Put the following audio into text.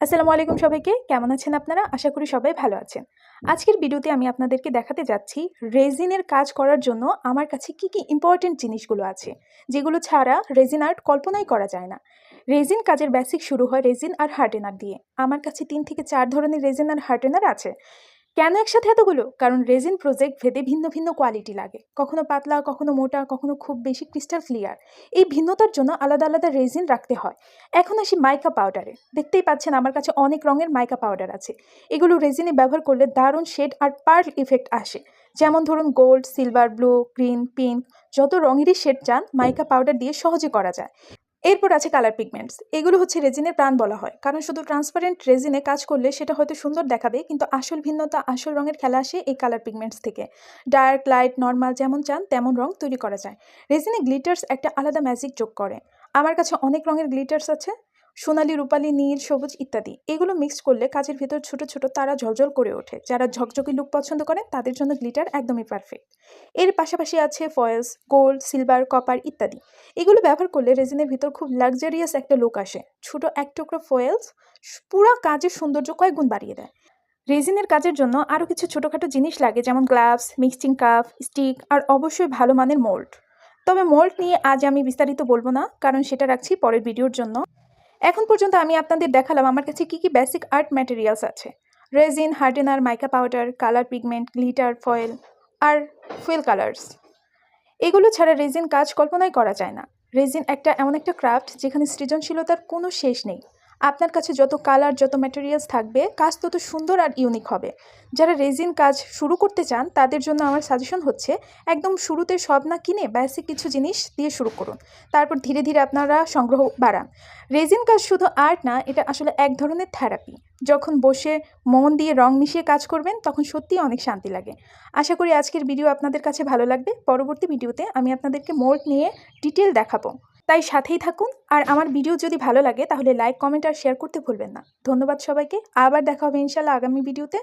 আসসালামু আলাইকুম সবাইকে, কেমন আছেন আপনারা? আশা করি সবাই ভালো আছেন। আজকের ভিডিওতে আমি আপনাদেরকে দেখাতে যাচ্ছি রেজিনের কাজ করার জন্য আমার কাছে কি ইম্পর্টেন্ট জিনিসগুলো আছে, যেগুলো ছাড়া রেজিন আর্ট কল্পনাই করা যায় না। রেজিন কাজের বেসিক শুরু হয় রেজিন আর হার্ডেনার দিয়ে। আমার কাছে 3 থেকে 4 ধরনের রেজিন আর হার্ডেনার আছে। কেন একসাথে এতগুলো? কারণ রেজিন প্রজেক্ট ভেদে ভিন্ন ভিন্ন কোয়ালিটি লাগে, কখনো পাতলা, কখনো মোটা, কখনো খুব বেশি ক্রিস্টাল ক্লিয়ার। এই ভিন্নতার জন্য আলাদা আলাদা রেজিন রাখতে হয়। এখন আসি মাইকা পাউডারে। দেখতেই পাচ্ছেন আমার কাছে অনেক রঙের মাইকা পাউডার আছে। এগুলো রেজিনে ব্যবহার করলে দারুণ শেড আর পার্ল ইফেক্ট আসে। যেমন ধরুন gold, silver, blue, green, pink, যত রঙেরই শেড চান মাইকা পাউডার দিয়ে সহজে করা যায়। এরপর আছে কালার পিগমেন্টস। এগুলো হচ্ছে রেজিনের প্রাণ বলা হয়, কারণ শুধু ট্রান্সপারেন্ট রেজিনে কাজ করলে সেটা হয়তো সুন্দর দেখাবে, কিন্তু আসল ভিন্নতা, আসল রঙের খেলা আসে এই কালার পিগমেন্টস থেকে। ডার্ক, লাইট, নর্মাল যেমন চান তেমন রং তৈরি করা যায়। রেজিনে গ্লিটার্স একটা আলাদা ম্যাজিক যোগ করে। আমার কাছে অনেক রঙের গ্লিটার্স আছে, সোনালি, রূপালি, নীল, সবুজ ইত্যাদি। এগুলো মিক্সড করলে কাজের ভেতর ছোট ছোট তারা ঝলঝল করে ওঠে। যারা ঝকঝকে লুক পছন্দ করেন তাদের জন্য গ্লিটার একদমই পারফেক্ট। এর পাশাপাশি আছে ফয়েলস, গোল্ড, সিলভার, কপার ইত্যাদি। এগুলো ব্যবহার করলে রেজিনের ভিতর খুব লাক্সারিয়াস একটা লুক আসে। ছোট এক টুকরো ফয়েলস পুরো কাজের সৌন্দর্য কয়েক গুণ বাড়িয়ে দেয়। রেজিনের কাজের জন্য আরও কিছু ছোটোখাটো জিনিস লাগে, যেমন গ্লাভস, মিক্সিং কাপ, স্টিক আর অবশ্যই ভালো মানের মোল্ড। তবে মোল্ড নিয়ে আজ আমি বিস্তারিত বলবো না, কারণ সেটা রাখছি পরের ভিডিওর জন্য। এখন পর্যন্ত আমি আপনাদের দেখালাম আমার কাছে কি বেসিক আর্ট ম্যাটেরিয়ালস আছে: resin, hardener, mica powder, colour pigment, glitter, foil আর ফুয়েল কালার্স। এগুলো ছাড়া রেজিন কাজ কল্পনাই করা যায় না। রেজিন এমন একটা ক্রাফট যেখানে সৃজনশীলতার কোনো শেষ নেই। আপনার কাছে যত কালার, যত ম্যাটেরিয়ালস থাকবে, কাজ তত সুন্দর আর ইউনিক হবে। যারা রেজিন কাজ শুরু করতে চান তাদের জন্য আমার সাজেশন হচ্ছে, একদম শুরুতে সব না কিনে বেসিক কিছু জিনিস দিয়ে শুরু করুন। তারপর ধীরে ধীরে আপনারা সংগ্রহ বাড়ান। রেজিন কাজ শুধু আর্ট না, এটা আসলে এক ধরনের থেরাপি। যখন বসে মন দিয়ে রং মিশিয়ে কাজ করবেন তখন সত্যিই অনেক শান্তি লাগে। আশা করি আজকের ভিডিও আপনাদের কাছে ভালো লাগবে। পরবর্তী ভিডিওতে আমি আপনাদেরকে মোল্ড নিয়ে ডিটেল দেখাবো, তাই সাথেই থাকুন। আর আমার ভিডিও যদি ভালো লাগে তাহলে লাইক, কমেন্ট আর শেয়ার করতে ভুলবেন না। ধন্যবাদ সবাইকে। আবার দেখা হবে ইনশাল্লাহ আগামী ভিডিওতে।